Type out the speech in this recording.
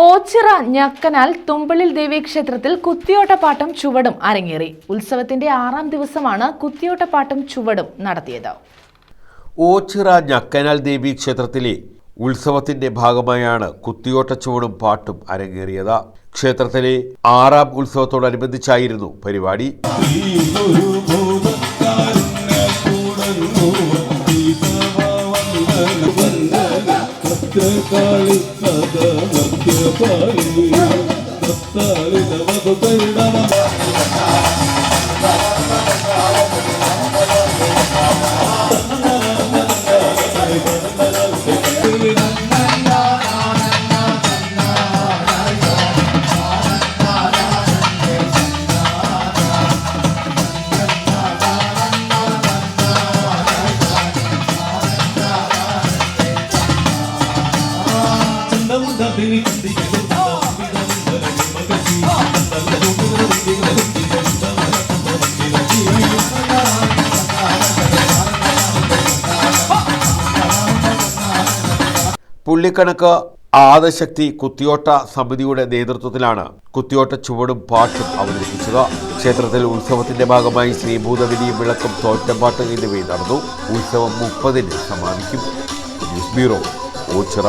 ഓച്ചിറ ഞക്കനാൽ തുമ്പളിൽ ദേവീക്ഷേത്രത്തിൽ കുത്തിയോട്ടപ്പാട്ടും ചുവടും അരങ്ങേറി. ഉത്സവത്തിന്റെ 6ാം ദിവസമാണ് കുത്തിയോട്ടപ്പാട്ടും ചുവടും നടത്തിയത്. ഓച്ചിറ ഞക്കനാൽ ദേവീക്ഷേത്രത്തിലെ ഉത്സവത്തിന്റെ ഭാഗമായാണ് കുത്തിയോട്ട ചുവടും പാട്ടും അരങ്ങേറിയത്. ക്ഷേത്രത്തിലെ 6ാം ഉത്സവത്തോടനുബന്ധിച്ചായിരുന്നു പരിപാടി. പുള്ളിക്കണക്ക് ആദശക്തി കുത്തിയോട്ട സമിതിയുടെ നേതൃത്വത്തിലാണ് കുത്തിയോട്ട ചുവടും പാട്ടും അവതരിപ്പിച്ചത്. ക്ഷേത്രത്തിൽ ഉത്സവത്തിന്റെ ഭാഗമായി ശ്രീഭൂതബലിയും വിളക്കും തോറ്റപ്പാട്ട് എന്നിവയും നടന്നു. ഉത്സവം 30-ന് സമാപിക്കും. News bureau, Ochira.